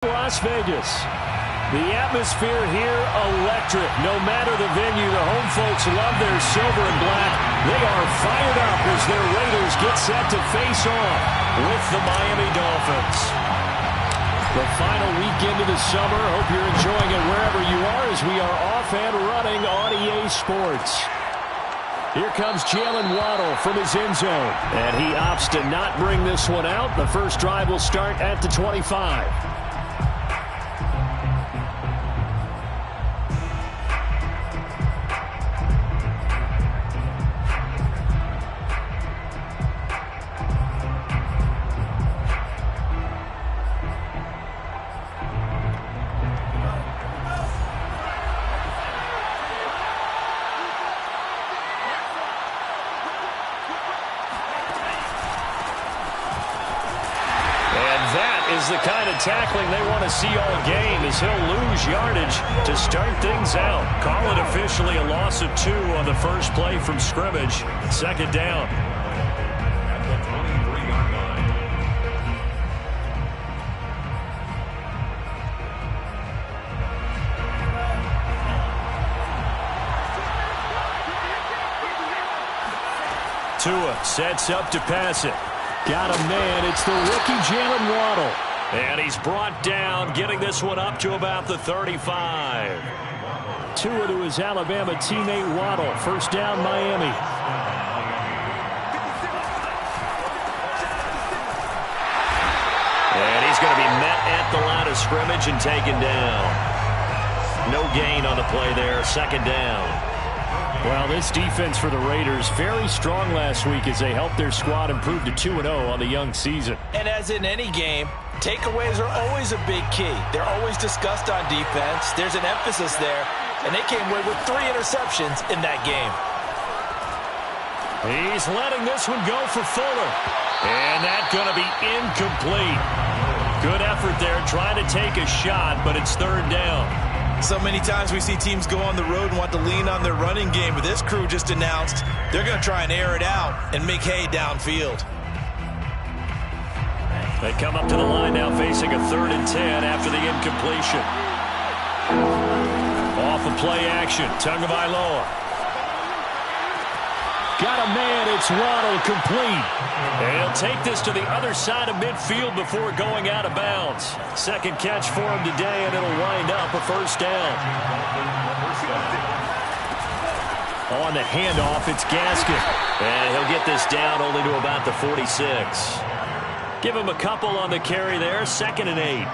Las Vegas. The atmosphere here electric. No matter the venue, the home folks love their silver and black. They are fired up as their Raiders get set to face off with the Miami Dolphins. The final weekend of the summer. Hope you're enjoying it wherever you are as we are off and running on EA Sports. Here comes Jalen Waddle from his end zone. And he opts to not bring this one out. The first drive will start at the 25. The kind of tackling they want to see all game as he'll lose yardage to start things out. Call it officially a loss of 2 on the first play from scrimmage. Second down. At the 23-yard line. Tua sets up to pass it. Got a man. It's the rookie Jalen Waddle. And he's brought down, getting this one up to about the 35. Tua to his Alabama teammate Waddle. First down, Miami. And he's going to be met at the line of scrimmage and taken down. No gain on the play there. Second down. Well, this defense for the Raiders very strong last week as they helped their squad improve to 2-0 on the young season. And as in any game, takeaways are always a big key. They're always discussed on defense. There's an emphasis there, and they came away with 3 interceptions in that game. He's letting this one go for Fuller. And that's going to be incomplete. Good effort there trying to take a shot, but it's third down. So many times we see teams go on the road and want to lean on their running game, but this crew just announced they're going to try and air it out and make hay downfield. They come up to the line now facing a 3rd and 10 after the incompletion. Off of play action, Tagovailoa. Got a man, it's Waddle, complete. And he'll take this to the other side of midfield before going out of bounds. Second catch for him today, and it'll wind up a first down. On the handoff, it's Gaskin. And he'll get this down only to about the 46. Give him a couple on the carry there, 2nd and 8.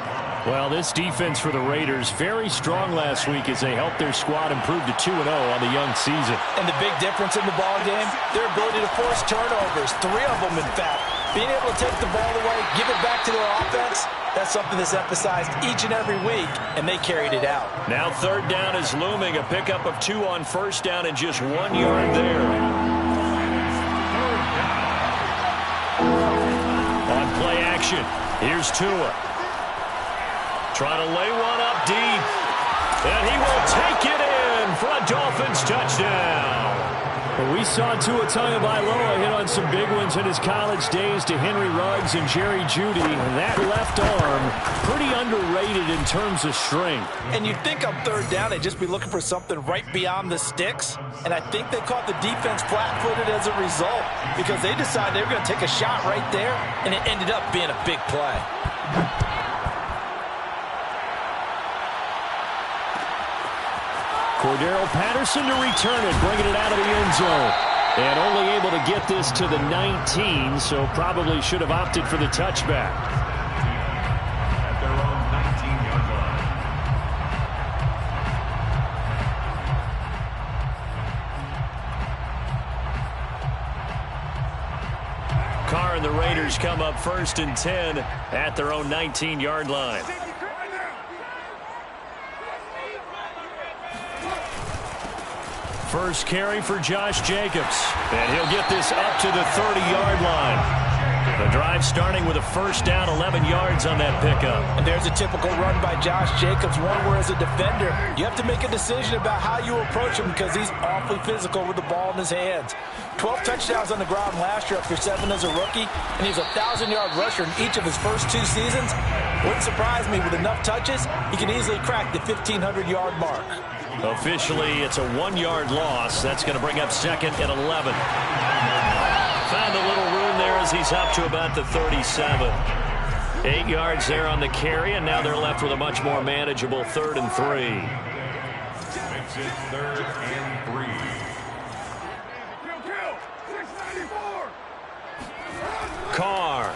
Well, this defense for the Raiders very strong last week as they helped their squad improve to 2-0 on the young season. And the big difference in the ball game, their ability to force turnovers, 3 of them in fact. Being able to take the ball away, give it back to their offense, that's something that's emphasized each and every week, and they carried it out. Now third down is looming, a pickup of 2 on first down and just 1 yard there. On play action, here's Tua. Trying to lay one up deep. And he will take it in for a Dolphins touchdown. Well, we saw Tua Tagovailoa hit on some big ones in his college days to Henry Ruggs and Jerry Jeudy. That left arm, pretty underrated in terms of strength. And you'd think on third down they'd just be looking for something right beyond the sticks. And I think they caught the defense flat-footed as a result because they decided they were going to take a shot right there, and it ended up being a big play. Cordero Patterson to return it, bringing it out of the end zone. And only able to get this to the 19, so probably should have opted for the touchback. At their own 19-yard line. Carr and the Raiders come up 1st and 10 at their own 19-yard line. First carry for Josh Jacobs. And he'll get this up to the 30-yard line. The drive starting with a first down, 11 yards on that pickup. And there's a typical run by Josh Jacobs, one where as a defender, you have to make a decision about how you approach him because he's awfully physical with the ball in his hands. 12 touchdowns on the ground last year after 7 as a rookie, and he's a 1,000-yard rusher in each of his first 2 seasons. Wouldn't surprise me with enough touches, he can easily crack the 1,500-yard mark. Officially, it's a 1-yard loss. That's going to bring up second and 11. Found a little room there as he's up to about the 37. 8 yards there on the carry, and now they're left with a much more manageable 3rd and 3. Makes it 3rd and 3. Carr.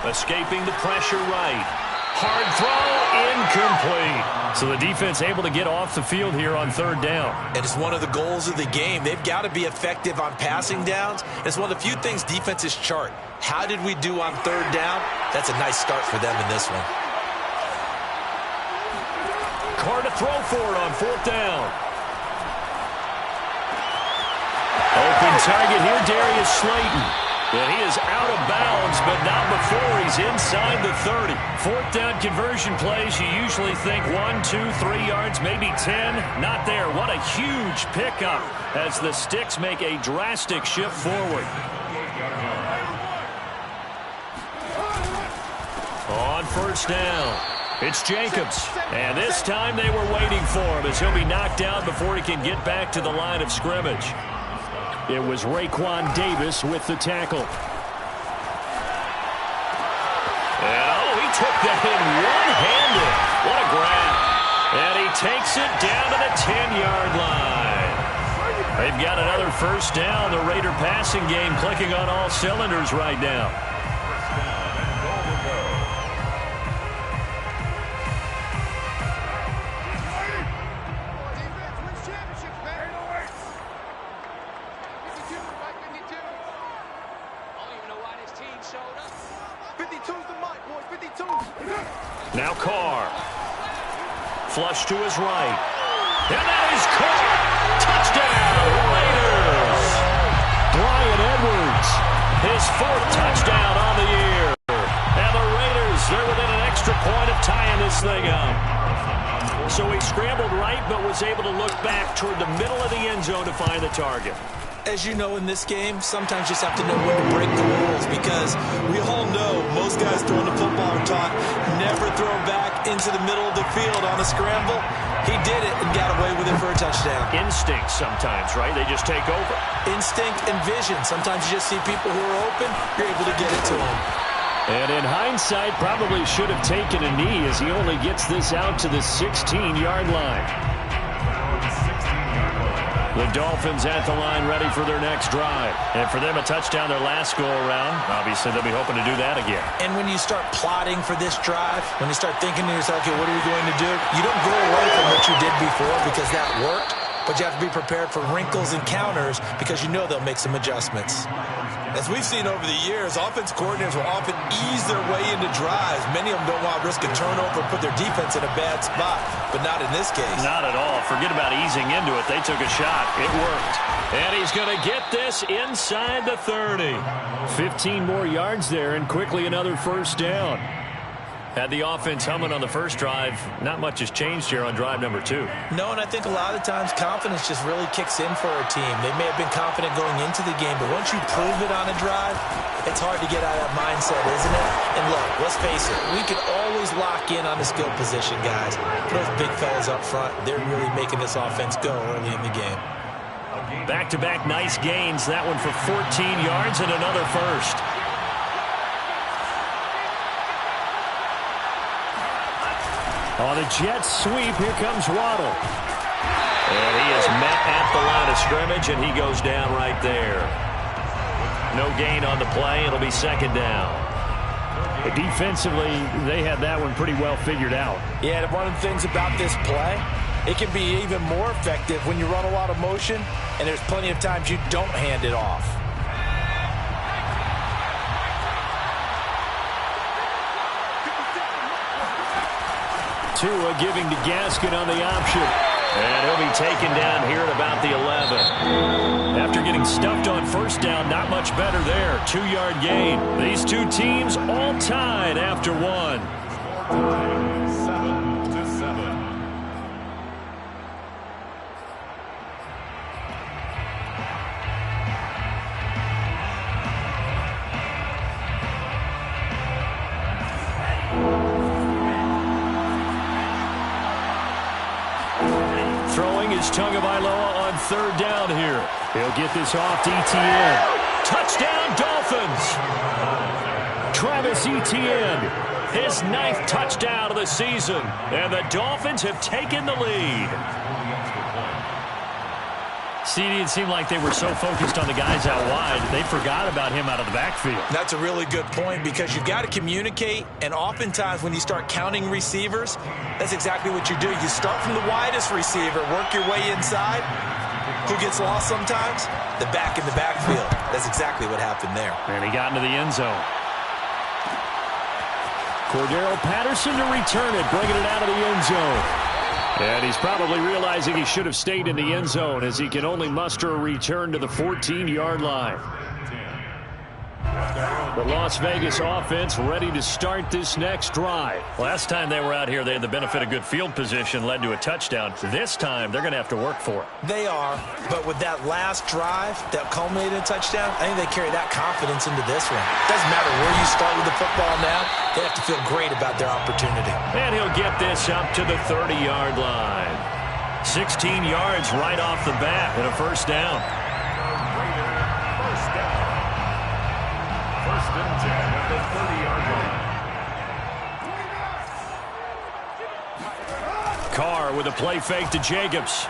Escaping the pressure right. Hard throw, incomplete. So the defense able to get off the field here on 3rd down. And it's one of the goals of the game. They've got to be effective on passing downs. It's one of the few things defenses chart. How did we do on 3rd down? That's a nice start for them in this one. Carr to throw for it on 4th down. Open target here, Darius Slayton. And he is out of bounds, but not before he's inside the 30. 4th down conversion plays, you usually think 1, 2, 3 yards, maybe 10. Not there. What a huge pickup as the Sticks make a drastic shift forward. On 1st down, it's Jacobs. And this time they were waiting for him as he'll be knocked down before he can get back to the line of scrimmage. It was Raekwon Davis with the tackle. And, he took that in one-handed. What a grab. And he takes it down to the 10-yard line. They've got another first down. The Raider passing game clicking on all cylinders right now. Now Carr. Flush to his right. And that is Carr. Touchdown, Raiders. Bryan Edwards, his 4th touchdown on the year. And the Raiders, they're within an extra point of tying this thing up. So he scrambled right, but was able to look back toward the middle of the end zone to find the target. As you know, in this game, sometimes you just have to know when to break the rules because we all know most guys throwing the football are taught never throw back into the middle of the field on a scramble. He did it and got away with it for a touchdown. Instinct sometimes, right? They just take over. Instinct and vision. Sometimes you just see people who are open, you're able to get it to them. And in hindsight, probably should have taken a knee as he only gets this out to the 16-yard line. The Dolphins at the line ready for their next drive. And for them, a touchdown their last go-around. Obviously, they'll be hoping to do that again. And when you start plotting for this drive, when you start thinking to yourself, okay, what are we going to do? You don't go away from what you did before because that worked. But you have to be prepared for wrinkles and counters because you know they'll make some adjustments. As we've seen over the years, offense coordinators will often ease their way into drives. Many of them don't want to risk a turnover or put their defense in a bad spot, but not in this case. Not at all. Forget about easing into it. They took a shot. It worked. And he's going to get this inside the 30. 15 more yards there and quickly another first down. Had the offense humming on the first drive. Not much has changed here on drive number 2. No, and I think a lot of times confidence just really kicks in for a team. They may have been confident going into the game, but once you prove it on a drive, it's hard to get out of that mindset, isn't it? And look, let's face it, we can always lock in on the skill position, guys. Those big fellas up front, they're really making this offense go early in the game. Back-to-back nice gains. That one for 14 yards and another first. On a jet sweep, here comes Waddle. And he is met at the line of scrimmage, and he goes down right there. No gain on the play. It'll be second down. But defensively, they had that one pretty well figured out. Yeah, and one of the things about this play, it can be even more effective when you run a lot of motion, and there's plenty of times you don't hand it off. Tua giving to Gaskin on the option. And he'll be taken down here at about the 11. After getting stuffed on first down, not much better there. 2-yard gain. These two teams all tied after one. 7-7. Throwing is Tagovailoa on third down here. He'll get this off to Etienne. Touchdown, Dolphins! Travis Etienne, his 9th touchdown of the season. And the Dolphins have taken the lead. CD, it seemed like they were so focused on the guys out wide, they forgot about him out of the backfield. That's a really good point because you've got to communicate, and oftentimes when you start counting receivers, that's exactly what you do. You start from the widest receiver, work your way inside. Who gets lost sometimes? The back in the backfield. That's exactly what happened there. And he got into the end zone. Cordero Patterson to return it, bringing it out of the end zone. And he's probably realizing he should have stayed in the end zone as he can only muster a return to the 14-yard line. The Las Vegas offense ready to start this next drive. Last time they were out here, they had the benefit of good field position, led to a touchdown. This time, they're going to have to work for it. They are, but with that last drive that culminated in a touchdown, I think they carry that confidence into this one. Doesn't matter where you start with the football now, they have to feel great about their opportunity. And he'll get this up to the 30-yard line. 16 yards right off the bat and a first down. First and 10 at the 30-yard line. Carr with a play fake to Jacobs.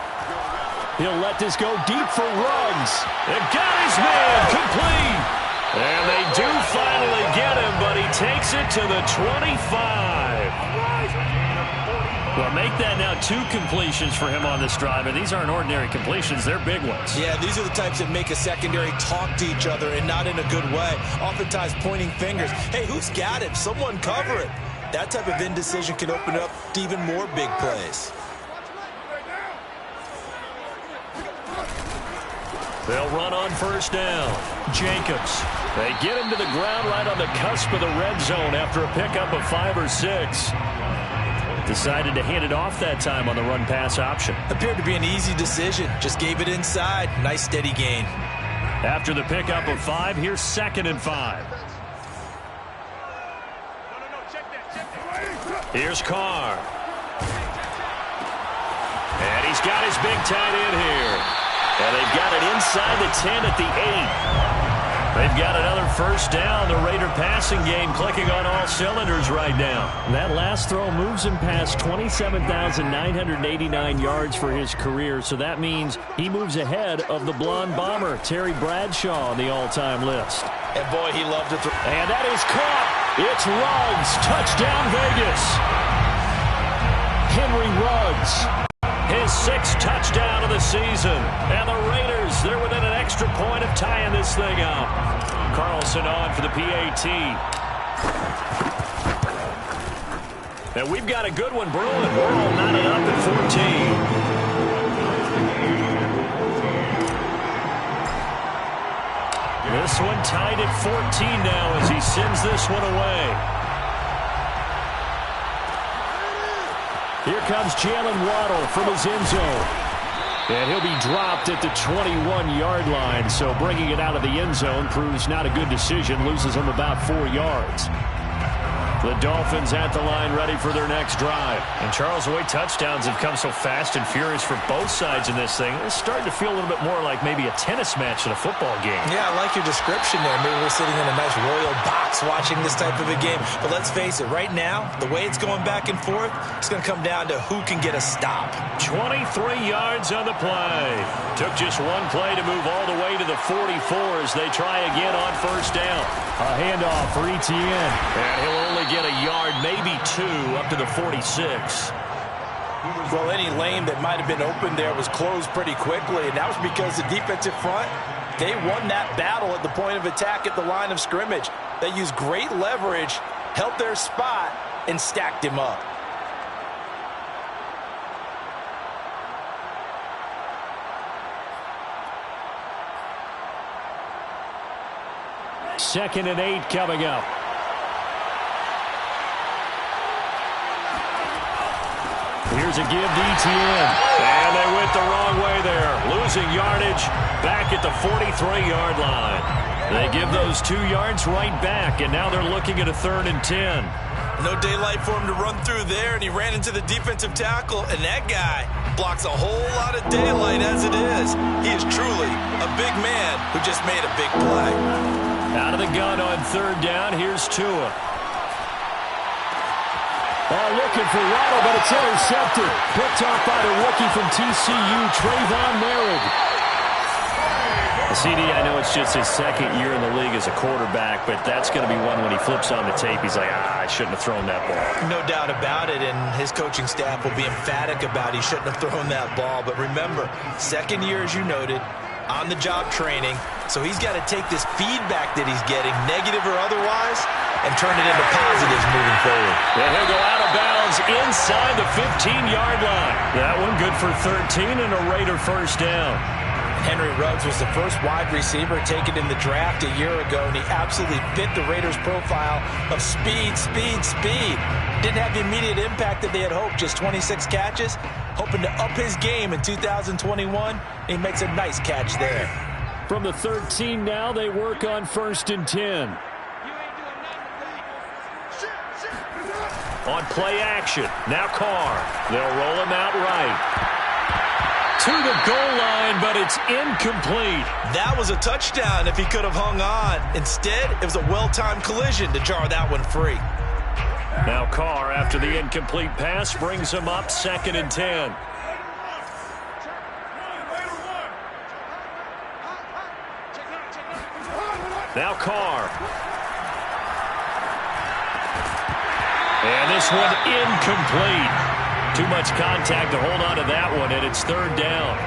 He'll let this go deep for Ruggs. And got his man complete. And they do finally get him, but he takes it to the 25. Well, make that now 2 completions for him on this drive, and these aren't ordinary completions. They're big ones. Yeah, these are the types that make a secondary talk to each other and not in a good way. Oftentimes pointing fingers. Hey, who's got it? Someone cover it. That type of indecision can open up to even more big plays. They'll run on first down. Jacobs. They get him to the ground right on the cusp of the red zone after a pickup of 5 or 6. Decided to hand it off that time on the run-pass option. Appeared to be an easy decision. Just gave it inside. Nice steady gain. After the pickup of 5, here's 2nd and 5. Here's Carr. And he's got his big tight end here. And they've got it inside the 10 at the 8. They've got another first down. The Raider passing game clicking on all cylinders right now. That last throw moves him past 27,989 yards for his career, so that means he moves ahead of the blonde bomber, Terry Bradshaw, on the all-time list. And boy, he loved it. And that is caught. It's Ruggs. Touchdown, Vegas. Henry Ruggs. His 6th touchdown of the season. And the Raiders, they're within an extra point of tying this thing up. Carlson on for the PAT. And we've got a good one brewing. We're all knotted up at 14. This one tied at 14 now as he sends this one away. Here comes Jalen Waddle from his end zone. And he'll be dropped at the 21-yard line. So bringing it out of the end zone proves not a good decision. Loses him about 4 yards. The Dolphins at the line ready for their next drive. And Charles, the way touchdowns have come so fast and furious for both sides in this thing, it's starting to feel a little bit more like maybe a tennis match than a football game. Yeah, I like your description there. Maybe we're sitting in a nice royal box watching this type of a game. But let's face it, right now, the way it's going back and forth, it's going to come down to who can get a stop. 23 yards on the play. Took just one play to move all the way to the 44 as they try again on first down. A handoff for Etienne. And he'll only get a yard, maybe 2, up to the 46. Well, any lane that might have been open there was closed pretty quickly, and that was because the defensive front, they won that battle at the point of attack at the line of scrimmage. They used great leverage, held their spot, and stacked him up. 2nd and 8 coming up. Here's a give to Etienne. And they went the wrong way there. Losing yardage back at the 43-yard line. They give those 2 yards right back, and now they're looking at a 3rd and 10. No daylight for him to run through there, and he ran into the defensive tackle, and that guy blocks a whole lot of daylight as it is. He is truly a big man who just made a big play. Out of the gun on 3rd down, here's Tua. Looking for Waddle, but it's intercepted. Picked off by the rookie from TCU, Trayvon Merritt. CD, I know it's just his 2nd year in the league as a quarterback, but that's going to be one when he flips on the tape, he's like, I shouldn't have thrown that ball. No doubt about it, and his coaching staff will be emphatic about he shouldn't have thrown that ball. But remember, 2nd year, as you noted, on-the-job training, so he's got to take this feedback that he's getting, negative or otherwise, and turn it into positives moving forward. And he'll go out of bounds inside the 15-yard line. That one good for 13 and a Raider 1st down. Henry Ruggs was the first wide receiver taken in the draft a year ago, and he absolutely fit the Raiders' profile of speed, speed, speed. Didn't have the immediate impact that they had hoped, just 26 catches. Hoping to up his game in 2021. He makes a nice catch there. From the 13 now, they work on 1st and 10. On play action, now Carr. They'll roll him out right. To the goal line, but it's incomplete. That was a touchdown if he could have hung on. Instead, it was a well-timed collision to jar that one free. Now Carr, after the incomplete pass, brings him up 2nd and 10. Now Carr. And this one incomplete. Too much contact to hold on to that one, and it's 3rd down.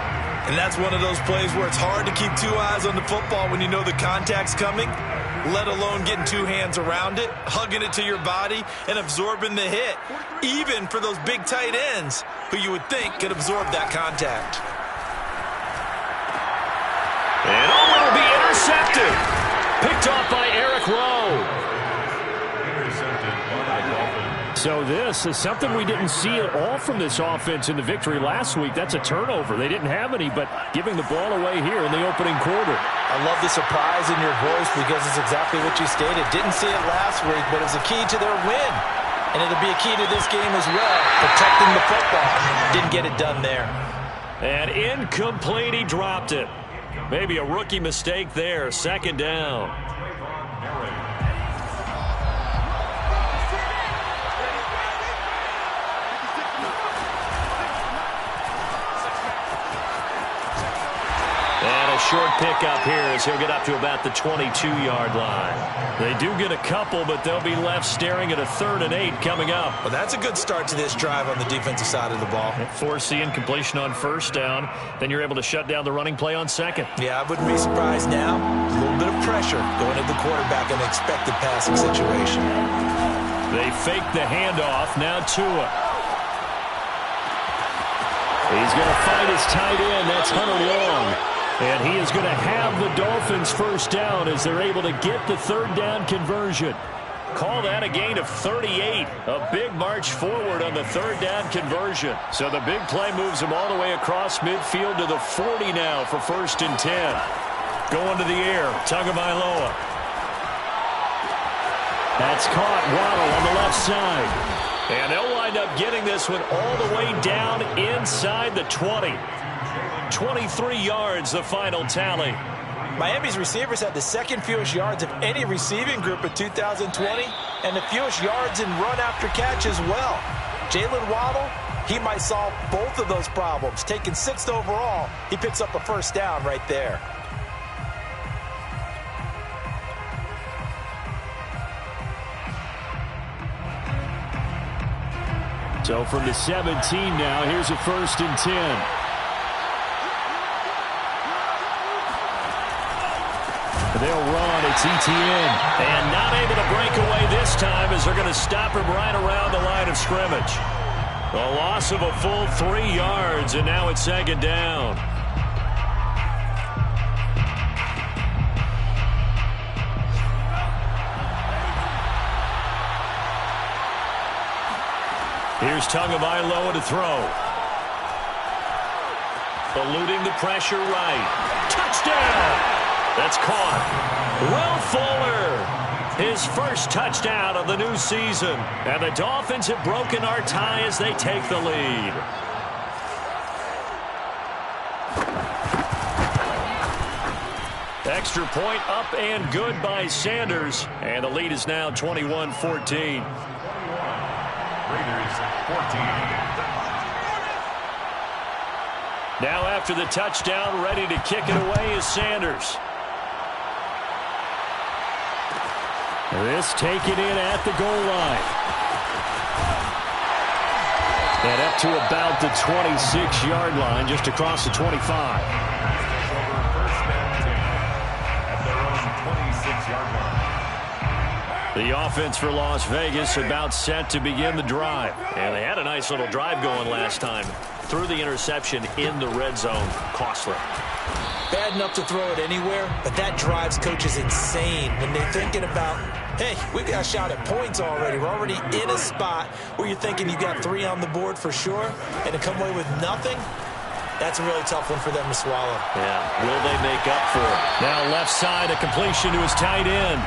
And that's one of those plays where it's hard to keep 2 eyes on the football when you know the contact's coming, let alone getting 2 hands around it, hugging it to your body, and absorbing the hit, even for those big tight ends who you would think could absorb that contact. And it'll be intercepted. Picked off by Eric Rowe. So this is something we didn't see at all from this offense in the victory last week. That's a turnover. They didn't have any, but giving the ball away here in the opening quarter. I love the surprise in your voice because it's exactly what you stated. Didn't see it last week, but it's a key to their win. And it'll be a key to this game as well, protecting the football. Didn't get it done there. And incomplete, he dropped it. Maybe a rookie mistake there, 2nd down. Short pickup here as he'll get up to about the 22-yard line. They do get a couple, but they'll be left staring at a 3rd and 8 coming up. Well, that's a good start to this drive on the defensive side of the ball. Force the incompletion on 1st down. Then you're able to shut down the running play on 2nd. Yeah, I wouldn't be surprised now. A little bit of pressure going at the quarterback in an expected passing situation. They fake the handoff. Now Tua. He's going to find his tight end. That's Hunter Long. And he is going to have the Dolphins 1st down as they're able to get the 3rd down conversion. Call that a gain of 38. A big march forward on the 3rd down conversion. So the big play moves him all the way across midfield to the 40 now for 1st and 10. Going to the air, Tagovailoa. That's caught. Waddle on the left side. And they'll wind up getting this one all the way down inside the 20. 23 yards, the final tally. Miami's receivers had the 2nd fewest yards of any receiving group in 2020 and the fewest yards in run after catch as well. Jalen Waddle, he might solve both of those problems. Taking 6th overall, he picks up a 1st down right there. So from the 17 now, here's a 1st and 10. They'll run. It's Etienne. And not able to break away this time as they're going to stop him right around the line of scrimmage. A loss of a full 3 yards, and now it's 2nd down. Here's Tagovailoa to throw. Eluding the pressure right. Touchdown! That's caught. Will Fuller, his first touchdown of the new season. And the Dolphins have broken our tie as they take the lead. Extra point up and good by Sanders. And the lead is now 21-14. 21. Raiders 14. Now after the touchdown, ready to kick it away is Sanders. This taken in at the goal line. And up to about the 26-yard line, just across the 25. The offense for Las Vegas about set to begin the drive. And they had a nice little drive going last time. Threw the interception in the red zone. Costly. Bad enough to throw it anywhere, but that drives coaches insane when they're thinking about, hey, we got a shot at points already. We're already in a spot where you're thinking you got 3 on the board for sure, and to come away with nothing, that's a really tough one for them to swallow. Yeah, will they make up for it? Now left side, a completion to his tight end.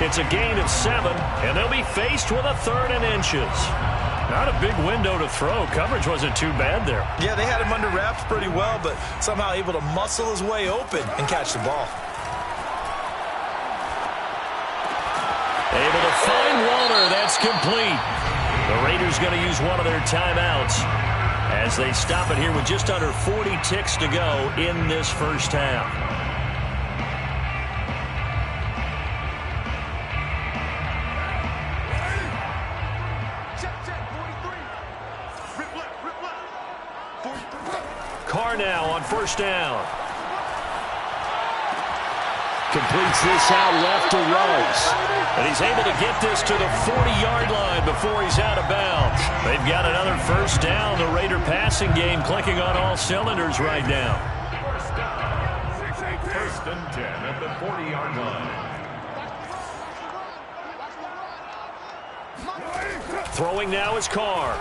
It's a gain of 7, and they'll be faced with a 3rd and inches. Not a big window to throw. Coverage wasn't too bad there. Yeah, they had him under wraps pretty well, but somehow able to muscle his way open and catch the ball. Able to find Walter. That's complete. The Raiders going to use one of their timeouts as they stop it here with just under 40 ticks to go in this first half. Carr now on first down. Completes this out left to Rose. And he's able to get this to the 40-yard line before he's out of bounds. They've got another first down. The Raider passing game clicking on all cylinders right now. First and 10 at the 40-yard line. Throwing now is Carr.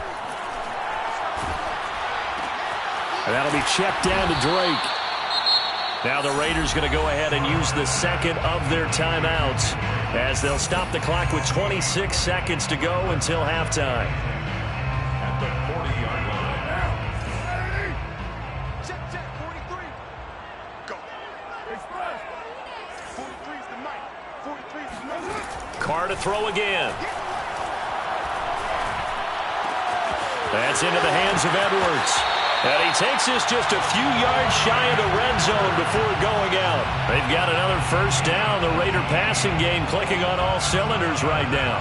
And that'll be checked down to Drake. Now the Raiders going to go ahead and use the second of their timeouts as they'll stop the clock with 26 seconds to go until halftime. At the 40-yard line. Check, 43. Go. Express. 43's the night. 43's the night. Carr to throw again. That's into the hands of Edwards. And he takes this just a few yards shy of the red zone before going out. They've got another first down. The Raider passing game clicking on all cylinders right now.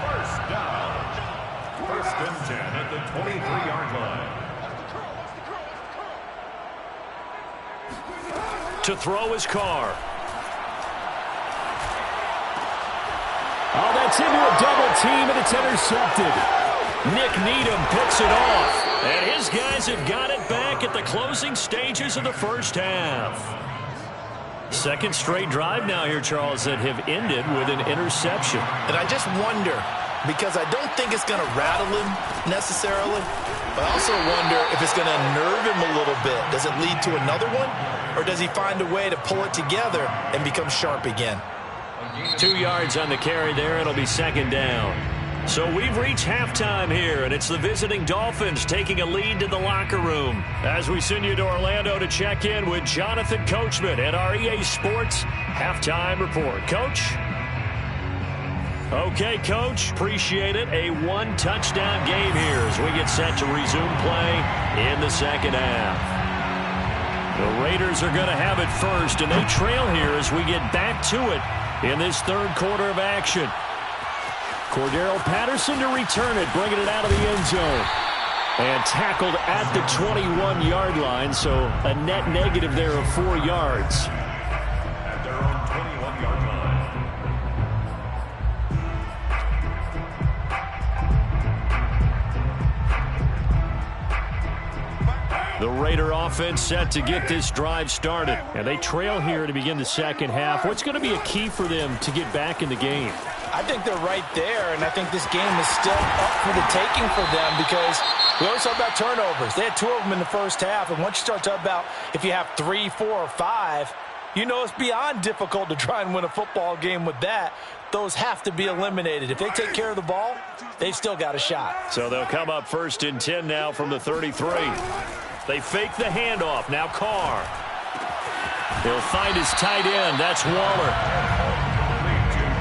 First down. First and 10 at the 23-yard line. To throw is Carr. Oh, that's into a double team, and it's intercepted. Nick Needham picks it off. And his guys have got it back at the closing stages of the first half. Second straight drive now here, Charles, that have ended with an interception. And I just wonder, because I don't think it's going to rattle him necessarily, but I also wonder if it's going to unnerve him a little bit. Does it lead to another one? Or does he find a way to pull it together and become sharp again? 2 yards on the carry there. It'll be second down. So we've reached halftime here, and it's the visiting Dolphins taking a lead to the locker room as we send you to Orlando to check in with Jonathan Coachman at our EA Sports Halftime Report. Coach? Okay, Coach. Appreciate it. A one-touchdown game here as we get set to resume play in the second half. The Raiders are going to have it first, and they trail here as we get back to it in this third quarter of action. Cordero Patterson to return it, bringing it out of the end zone. And tackled at the 21-yard line, so a net negative there of 4 yards. At their own 21-yard line. The Raider offense set to get this drive started. And they trail here to begin the second half. What's going to be a key for them to get back in the game? I think they're right there, and I think this game is still up for the taking for them because we always talk about turnovers. They had 2 of them in the first half, and once you start talking about if you have 3, 4, or 5, you know it's beyond difficult to try and win a football game with that. Those have to be eliminated. If they take care of the ball, they've still got a shot. So they'll come up 1st and 10 now from the 33. They fake the handoff. Now Carr. He'll find his tight end. That's Waller.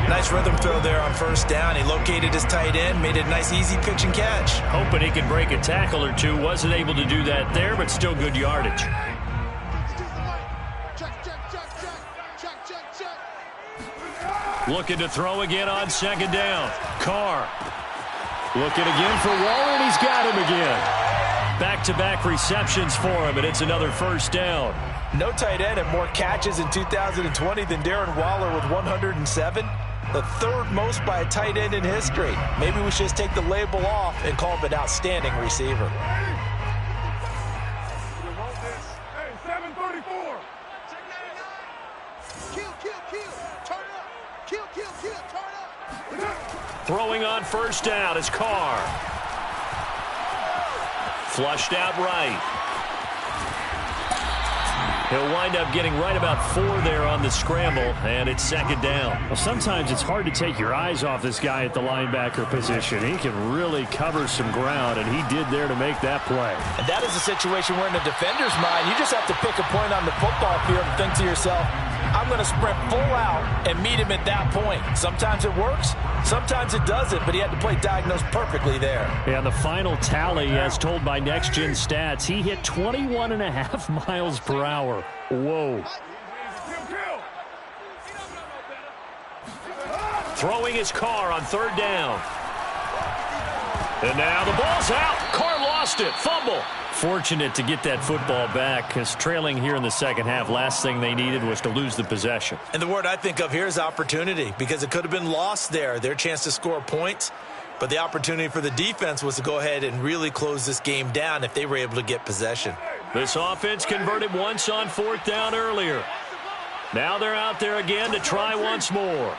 Nice rhythm throw there on 1st down. He located his tight end, made it a nice, easy pitch and catch. Hoping he could break a tackle or two. Wasn't able to do that there, but still good yardage. Looking to throw again on 2nd down. Carr. Looking again for Waller, and he's got him again. Back-to-back receptions for him, and it's another 1st down. No tight end had more catches in 2020 than Darren Waller with 107. The 3rd most by a tight end in history. Maybe we should just take the label off and call him an outstanding receiver. Hey, 734. Kill. Turn up. Kill. Turn up. Throwing on 1st down is Carr. Flushed out right. He'll wind up getting right about 4 there on the scramble, and it's 2nd down. Well, sometimes it's hard to take your eyes off this guy at the linebacker position. He can really cover some ground, and he did there to make that play. And that is a situation where in the defender's mind, you just have to pick a point on the football field and think to yourself, I'm going to sprint full out and meet him at that point. Sometimes it works, sometimes it doesn't, but he had to play diagnosed perfectly there. Yeah, the final tally, as told by Next Gen Stats, he hit 21.5 miles per hour. Whoa. Throwing his Carr on 3rd down. And now the ball's out. Carr lost it. Fumble. Fortunate to get that football back, because trailing here in the 2nd half, last thing they needed was to lose the possession. And the word I think of here is opportunity, because it could have been lost there. Their chance to score points, but the opportunity for the defense was to go ahead and really close this game down if they were able to get possession. This offense converted once on 4th down earlier. Now they're out there again to try once more.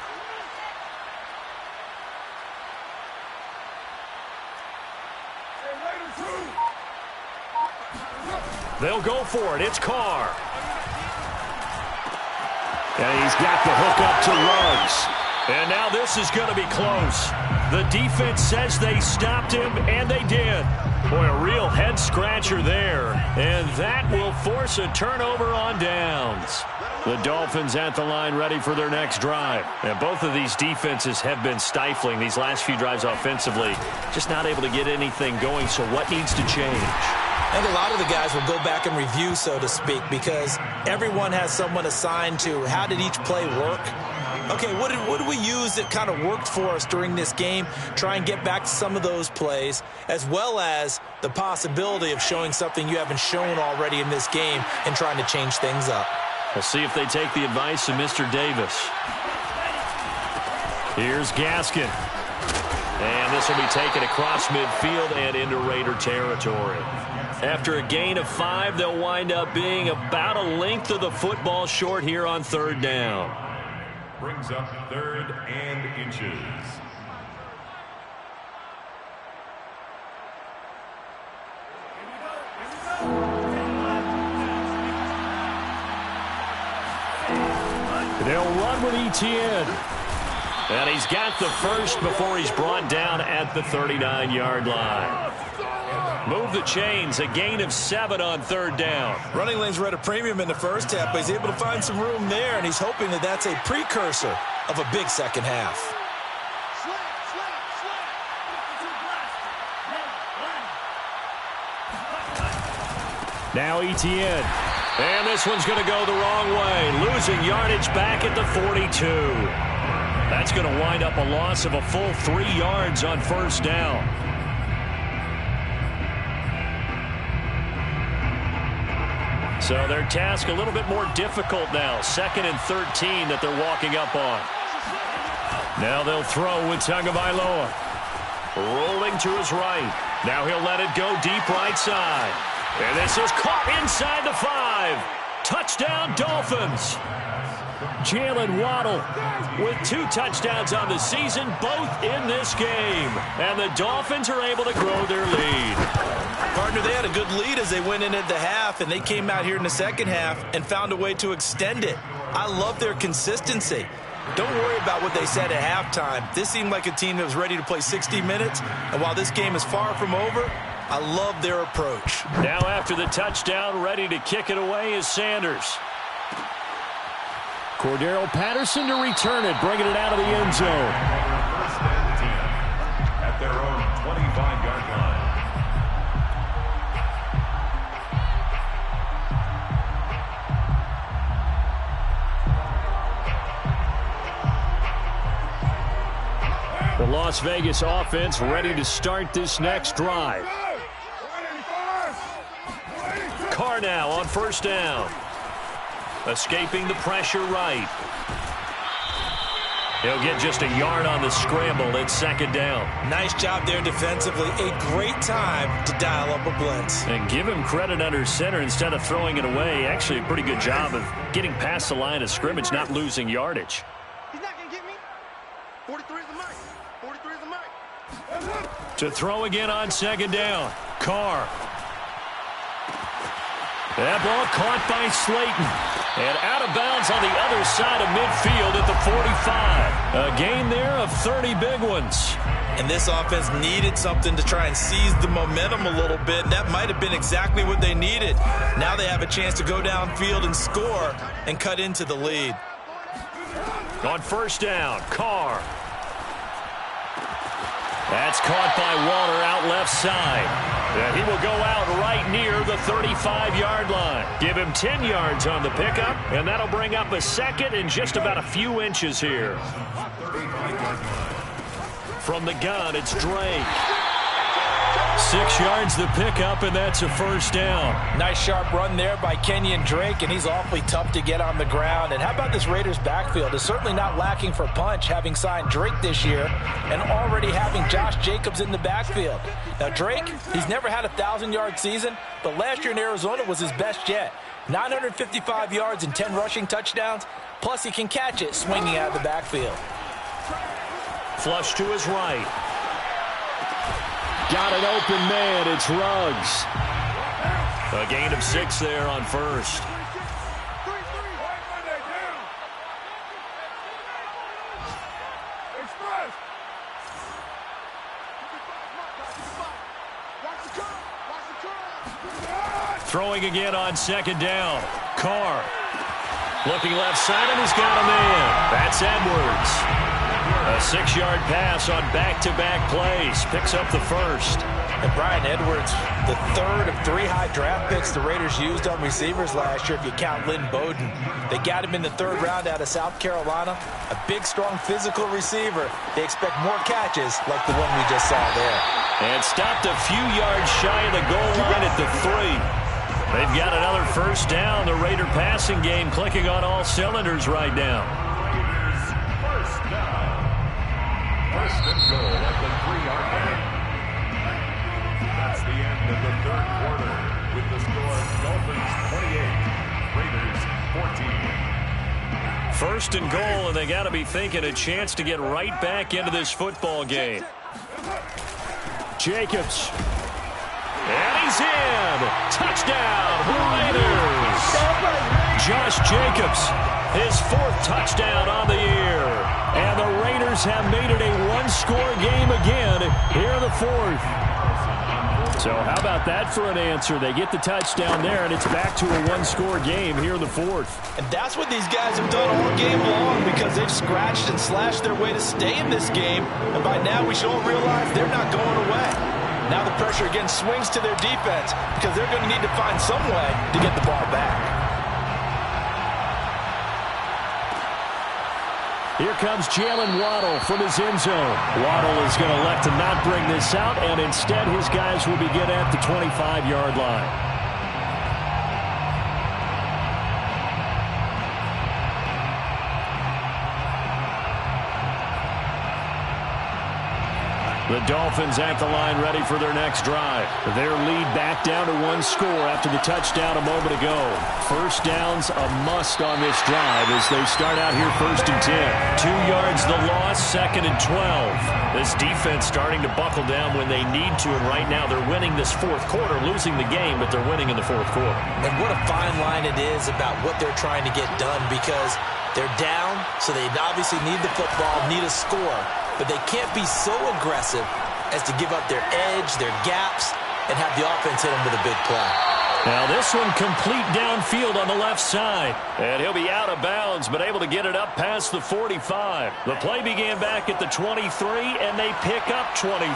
They'll go for it. It's Carr. And he's got the hook up to Ruggs. And now this is going to be close. The defense says they stopped him, and they did. Boy, a real head-scratcher there. And that will force a turnover on downs. The Dolphins at the line ready for their next drive. And both of these defenses have been stifling these last few drives offensively. Just not able to get anything going, so what needs to change? I think a lot of the guys will go back and review, so to speak, because everyone has someone assigned to how did each play work. Okay, what did we use that kind of worked for us during this game? Try and get back to some of those plays, as well as the possibility of showing something you haven't shown already in this game and trying to change things up. We'll see if they take the advice of Mr. Davis. Here's Gaskin. And this will be taken across midfield and into Raider territory. After a gain of 5, they'll wind up being about a length of the football short here on 3rd down. Brings up 3rd and inches. They'll run with Etienne. And he's got the first before he's brought down at the 39-yard line. Move the chains, a gain of 7 on 3rd down. Running lanes were at a premium in the first half, but he's able to find some room there, and he's hoping that that's a precursor of a big second half. Now Etienne. And this one's going to go the wrong way. Losing yardage back at the 42. That's going to wind up a loss of a full 3 yards on 1st down. So their task a little bit more difficult now. 2nd and 13 that they're walking up on. Now they'll throw with Tagovailoa. Rolling to his right. Now he'll let it go deep right side. And this is caught inside the 5. Touchdown, Dolphins. Jalen Waddle with 2 touchdowns on the season, both in this game. And the Dolphins are able to grow their lead. Partner, they had a good lead as they went into the half, and they came out here in the second half and found a way to extend it. I love their consistency. Don't worry about what they said at halftime. This seemed like a team that was ready to play 60 minutes, and while this game is far from over, I love their approach. Now after the touchdown, ready to kick it away is Sanders. Cordero Patterson to return it, bringing it out of the end zone. First and 10 at their own 25-yard line. The Las Vegas offense ready to start this next drive. Carr now on first down. Escaping the pressure right. He'll get just a yard on the scramble. It's second down. Nice job there defensively. A great time to dial up a blitz. And give him credit under center instead of throwing it away. Actually, a pretty good job of getting past the line of scrimmage, not losing yardage. He's not going to get me. 43 is the mic. 43 is the mic. To throw again on second down. Carr. That ball caught by Slayton. And out of bounds on the other side of midfield at the 45. A gain there of 30 big ones. And this offense needed something to try and seize the momentum a little bit. That might have been exactly what they needed. Now they have a chance to go downfield and score and cut into the lead. On first down, Carr. That's caught by Waller out left side. And he will go out right near the 35-yard line. Give him 10 yards on the pickup, and that'll bring up a second and just about a few inches here. From the gun, it's Drake. 6 yards the pickup, and that's a first down. Nice sharp run there by Kenyon Drake, and he's awfully tough to get on the ground. And how about this Raiders backfield? It's certainly not lacking for punch, having signed Drake this year and already having Josh Jacobs in the backfield. Now Drake, he's never had a 1,000-yard season, but last year in Arizona was his best yet. 955 yards and 10 rushing touchdowns, plus he can catch it swinging out of the backfield. Flush to his right. Got an open man. It's Ruggs. A gain of 6 there on first. Throwing again on second down. Carr. Looking left side, and he's got a man. That's Edwards. A 6-yard pass on back-to-back plays. Picks up the first. And Brian Edwards, the third of 3 high draft picks the Raiders used on receivers last year, if you count Lynn Bowden. They got him in the 3rd round out of South Carolina. A big, strong, physical receiver. They expect more catches like the one we just saw there. And stopped a few yards shy of the goal line at the 3. They've got another first down. The Raider passing game clicking on all cylinders right now. First down. First and goal at the 3-yard line. That's the end of the 3rd quarter with the score Dolphins 28, Raiders 14. First and goal, and they got to be thinking a chance to get right back into this football game. Jacobs. And he's in. Touchdown, Raiders. Josh Jacobs, his 4th touchdown on the year. And the Raiders have made it a one-score game again here in the 4th. So how about that for an answer? They get the touchdown there, and it's back to a one-score game here in the 4th. And that's what these guys have done all game long, because they've scratched and slashed their way to stay in this game. And by now we should all realize they're not going away. Now the pressure again swings to their defense, because they're going to need to find some way to get the ball back. Here comes Jalen Waddle from his end zone. Waddle is going to elect to not bring this out, and instead his guys will begin at the 25-yard line. The Dolphins at the line ready for their next drive. Their lead back down to 1 score after the touchdown a moment ago. First down's a must on this drive as they start out here 1st and 10. 2 yards the loss, 2nd and 12. This defense starting to buckle down when they need to, and right now they're winning this 4th quarter, losing the game, but they're winning in the 4th quarter. And what a fine line it is about what they're trying to get done, because they're down, so they obviously need the football, need a score. But they can't be so aggressive as to give up their edge, their gaps, and have the offense hit them with a big play. Now this one complete downfield on the left side. And he'll be out of bounds, but able to get it up past the 45. The play began back at the 23, and they pick up 23.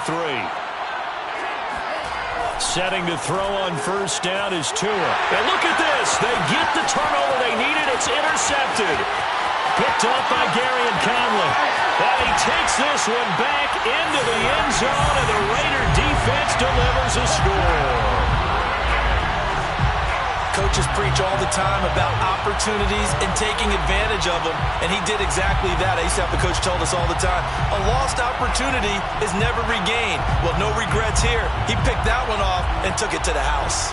Setting to throw on 1st down is Tua. And look at this. They get the turnover they needed. It's intercepted. Picked off by Garyon Conley. And he takes this one back into the end zone, and the Raider defense delivers a score. Coaches preach all the time about opportunities and taking advantage of them, and he did exactly that. I used to have the coach told us all the time, a lost opportunity is never regained. Well, no regrets here. He picked that one off and took it to the house.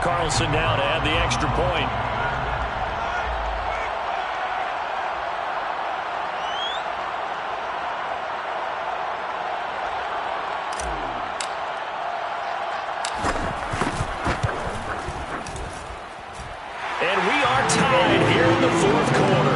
Carlson now to add the extra point. And we are tied here in the 4th quarter.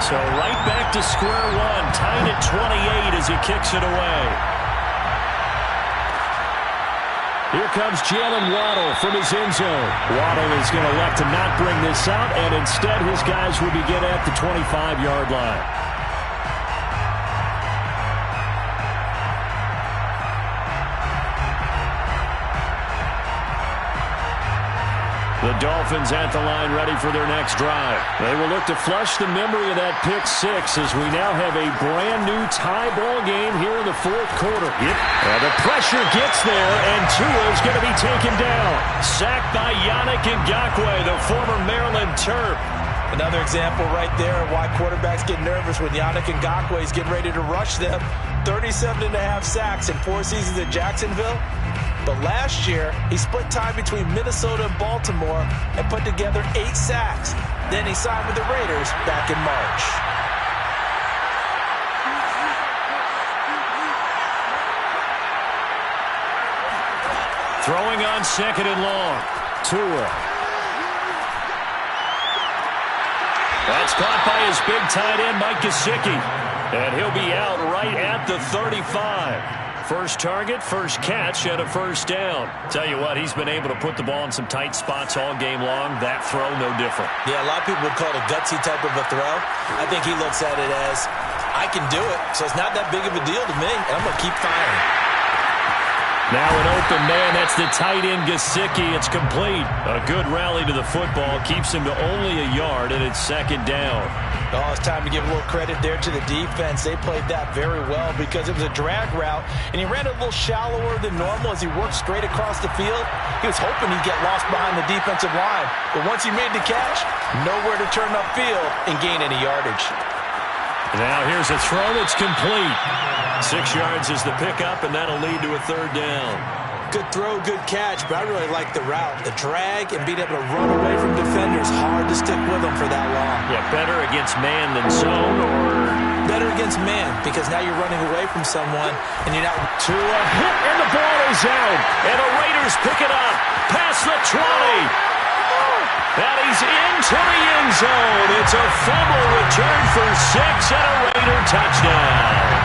So right back to square one, tied at 28 as he kicks it away. Here comes Jalen Waddle from his end zone. Waddle is going to elect to not bring this out, and instead his guys will begin at the 25-yard line. The Dolphins at the line ready for their next drive. They will look to flush the memory of that pick 6 as we now have a brand new tie ball game here in the 4th quarter. And the pressure gets there, and Tua's going to be taken down. Sacked by Yannick Ngakoue, the former Maryland Terp. Another example right there of why quarterbacks get nervous when Yannick Ngakoue is getting ready to rush them. 37.5 sacks in 4 seasons at Jacksonville. But last year, he split time between Minnesota and Baltimore and put together 8 sacks. Then he signed with the Raiders back in March. Throwing on 2nd and long. Tua. That's caught by his big tight end, Mike Gesicki. And he'll be out right at the 35. First target, first catch, and a 1st down. Tell you what, he's been able to put the ball in some tight spots all game long. That throw, no different. Yeah, a lot of people would call it a gutsy type of a throw. I think he looks at it as, I can do it, so it's not that big of a deal to me, and I'm going to keep firing. Now an open man, that's the tight end Gesicki. It's complete. A good rally to the football, keeps him to only a yard, and it's 2nd down. Oh, it's time to give a little credit there to the defense. They played that very well because it was a drag route, and he ran it a little shallower than normal as he worked straight across the field. He was hoping he'd get lost behind the defensive line, but once he made the catch, nowhere to turn upfield and gain any yardage. Now here's a throw. It's complete. 6 yards is the pickup, and that'll lead to a 3rd down. Good throw, good catch, but I really like the route. The drag and being able to run away from defenders, hard to stick with them for that long. Yeah, better against man than zone, or? Better against man, because now you're running away from someone, and you're not. To a hit, and the ball is out. And the Raiders pick it up past the 20. And he's into the end zone. It's a fumble return for 6 and a Raider touchdown.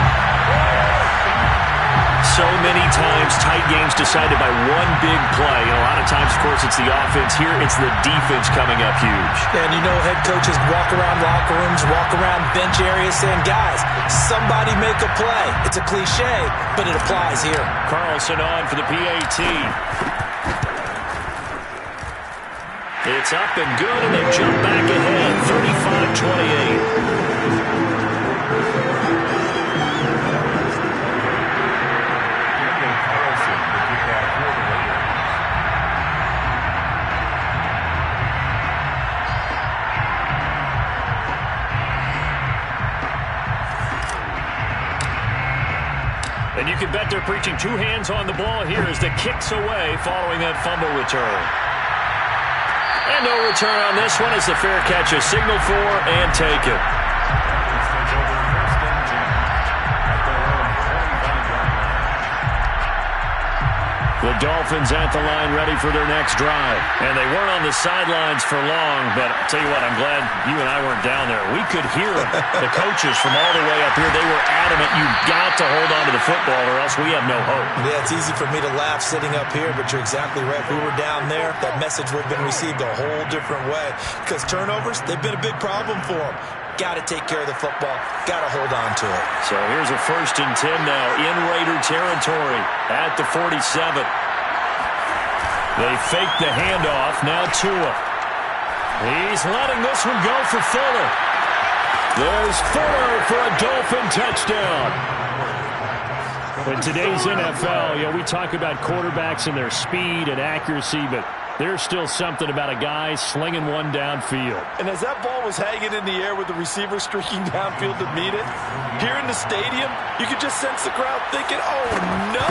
So many times, tight games decided by one big play. And a lot of times, of course, it's the offense. Here, it's the defense coming up huge. And you know head coaches walk around locker rooms, walk around bench areas saying, guys, somebody make a play. It's a cliche, but it applies here. Carlson on for the PAT. It's up and good, and they jump back ahead, 35-28. can bet they're preaching two hands on the ball here as the kick's away following that fumble return. And no return on this one as the fair catch is signaled for and taken. The Dolphins at the line ready for their next drive. And they weren't on the sidelines for long, but I'll tell you what, I'm glad you and I weren't down there. We could hear the coaches from all the way up here. They were adamant, you've got to hold on to the football or else we have no hope. Yeah, it's easy for me to laugh sitting up here, but you're exactly right. If we were down there, that message would have been received a whole different way. Because turnovers, they've been a big problem for them. Got to take care of the football. Got to hold on to it. So here's a 1st and 10 now in Raider territory at the 47. They fake the handoff. Now Tua. He's letting this one go for Fuller. There's Fuller for a Dolphin touchdown. In today's NFL, we talk about quarterbacks and their speed and accuracy, but there's still something about a guy slinging one downfield. And as that ball was hanging in the air with the receiver streaking downfield to meet it, here in the stadium, you could just sense the crowd thinking, oh, no.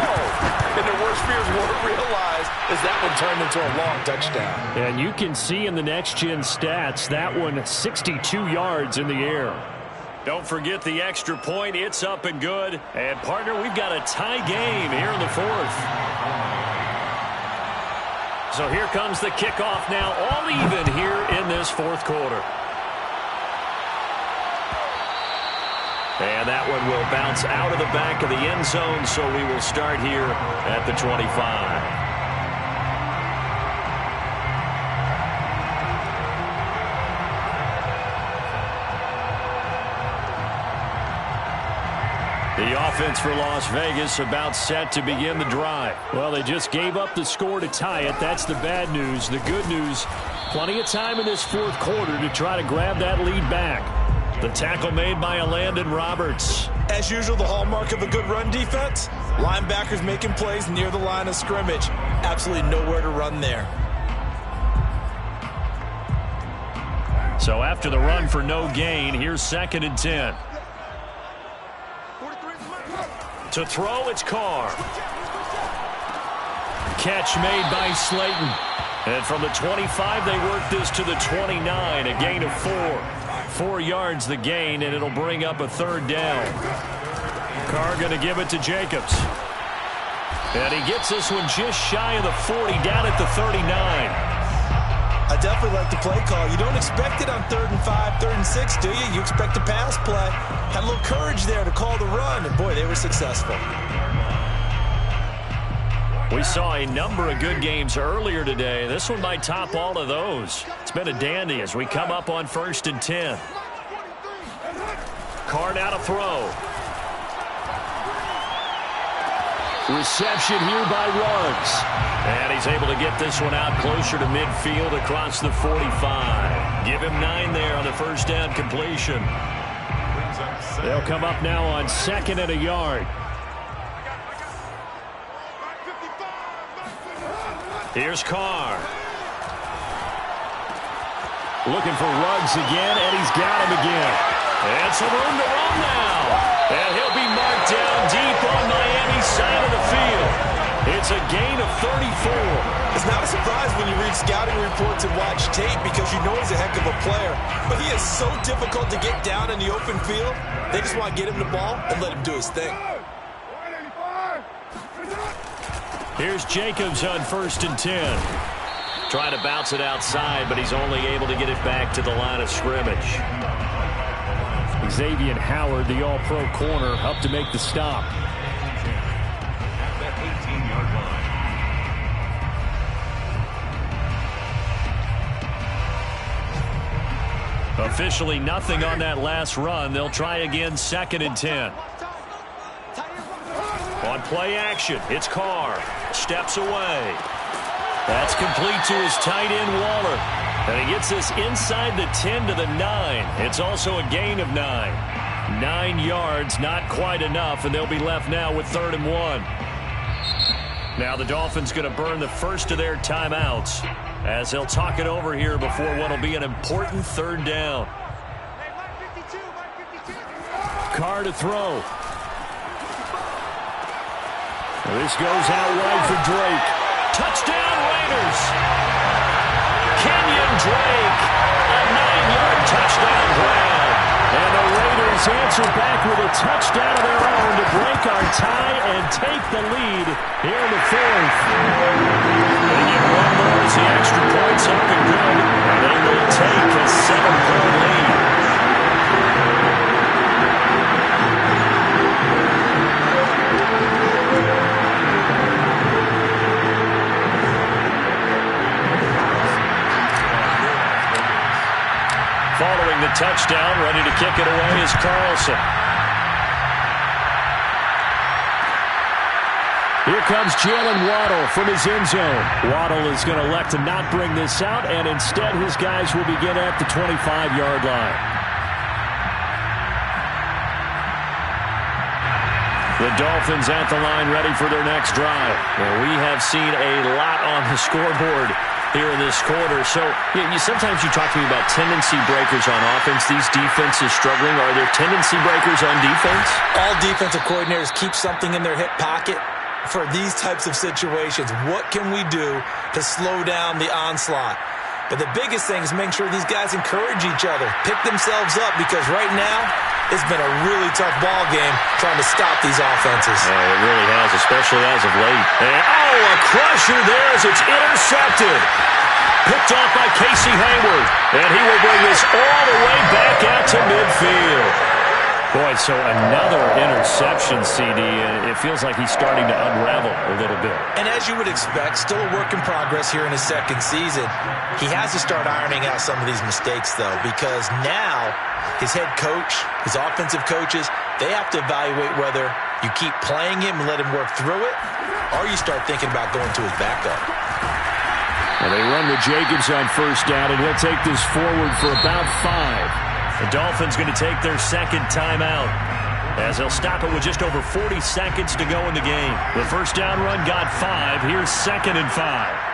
And their worst fears weren't realized as that one turned into a long touchdown. And you can see in the next-gen stats, that one 62 yards in the air. Don't forget the extra point. It's up and good. And, partner, we've got a tie game here in the 4th. So here comes the kickoff now, all even here in this 4th quarter. And that one will bounce out of the back of the end zone, so we will start here at the 25. The offense for Las Vegas about set to begin the drive. Well, they just gave up the score to tie it. That's the bad news. The good news, plenty of time in this 4th quarter to try to grab that lead back. The tackle made by Landon Roberts. As usual, the hallmark of a good run defense, linebackers making plays near the line of scrimmage. Absolutely nowhere to run there. So after the run for no gain, here's 2nd and 10. To throw, it's Carr. Catch made by Slayton. And from the 25, they work this to the 29, a gain of 4. 4 yards the gain, and it'll bring up a 3rd down. Carr going to give it to Jacobs. And he gets this one just shy of the 40, down at the 39. I definitely like the play call. You don't expect it on 3rd and 5, 3rd and 6, do you? You expect a pass play. Had a little courage there to call the run, and boy, they were successful. We saw a number of good games earlier today. This one might top all of those. It's been a dandy as we come up on 1st and 10. Carr now to throw. Reception here by Ruggs. And he's able to get this one out closer to midfield across the 45. Give him 9 there on the 1st down completion. They'll come up now on 2nd and a yard. Here's Carr. Looking for Ruggs again, and he's got him again. And some room to run now. And he'll be marked down deep on Miami's side of the field. It's a gain of 34. It's not a surprise when you read scouting reports and watch tape because you know he's a heck of a player. But he is so difficult to get down in the open field. They just want to get him the ball and let him do his thing. Here's Jacobs on 1st and 10. Trying to bounce it outside, but he's only able to get it back to the line of scrimmage. Xavier Howard, the all-pro corner, up to make the stop. That 18-yard line. Officially nothing on that last run. They'll try again 2nd and 10. On play action, it's Carr. Steps away. That's complete to his tight end, Waller. And he gets this inside the 10 to the 9. It's also a gain of 9. 9 yards, not quite enough, and they'll be left now with 3rd and 1. Now the Dolphins going to burn the first of their timeouts as they'll talk it over here before what will be an important 3rd down. Carr to throw. This goes out wide for Drake. Touchdown, Raiders. Kenyon Drake, a 9-yard touchdown grab. And the Raiders answer back with a touchdown of their own to break our tie and take the lead here in the fourth. They get one more as the extra points up and good. And they will take a 7-point lead. Following the touchdown, ready to kick it away is Carlson. Here comes Jalen Waddle from his end zone. Waddle is going to elect to not bring this out, and instead his guys will begin at the 25-yard line. The Dolphins at the line ready for their next drive. Well, we have seen a lot on the scoreboard here in this quarter. So sometimes you talk to me about tendency breakers on offense. These defenses struggling. Are there tendency breakers on defense? All defensive coordinators keep something in their hip pocket for these types of situations. What can we do to slow down the onslaught? But the biggest thing is make sure these guys encourage each other, pick themselves up, because right now it's been a really tough ball game trying to stop these offenses. Yeah, it really has, especially as of late. And, a crusher there as it's intercepted. Picked off by Casey Hayward. And he will bring this all the way back out to midfield. Boy, so another interception, CD. It feels like he's starting to unravel a little bit. And as you would expect, still a work in progress here in his second season. He has to start ironing out some of these mistakes, though, because now his head coach, his offensive coaches, they have to evaluate whether you keep playing him and let him work through it, or you start thinking about going to his backup. Well, they run with Jacobs on first down, and he'll take this forward for about 5. The Dolphins going to take their second timeout as they'll stop it with just over 40 seconds to go in the game. The first down run got 5. Here's 2nd and 5.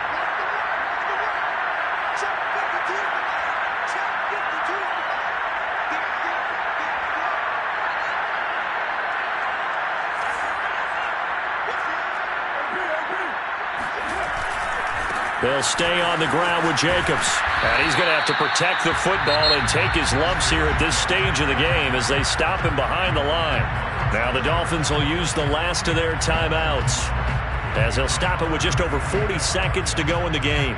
They'll stay on the ground with Jacobs. And he's going to have to protect the football and take his lumps here at this stage of the game as they stop him behind the line. Now the Dolphins will use the last of their timeouts as they'll stop it with just over 40 seconds to go in the game.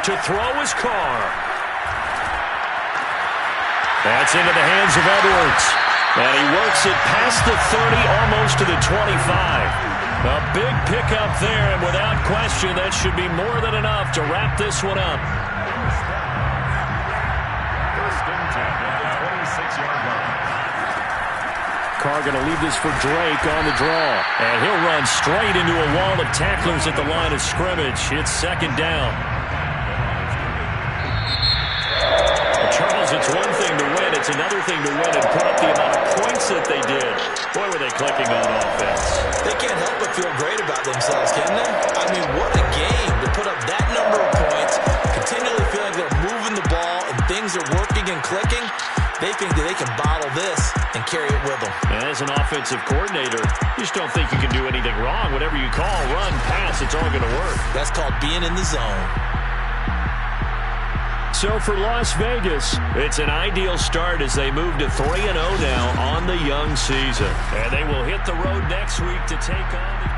To throw is Carr. That's into the hands of Edwards. And he works it past the 30, almost to the 25. A big pickup there, and without question, that should be more than enough to wrap this one up. First and 10 at the 26-yard line. Carr going to leave this for Drake on the draw. And he'll run straight into a wall of tacklers at the line of scrimmage. It's 2nd down. Charles, it's one thing to win. It's another thing to win and put up the amount of points that they did. Boy, were they clicking on offense. They can't help but feel great about themselves, can they? I mean, what a game to put up that number of points, continually feel like they're moving the ball and things are working and clicking. They think that they can bottle this and carry it with them. And as an offensive coordinator, you just don't think you can do anything wrong. Whatever you call, run, pass, it's all going to work. That's called being in the zone. So for Las Vegas, it's an ideal start as they move to 3-0 now on the young season. And they will hit the road next week to take on the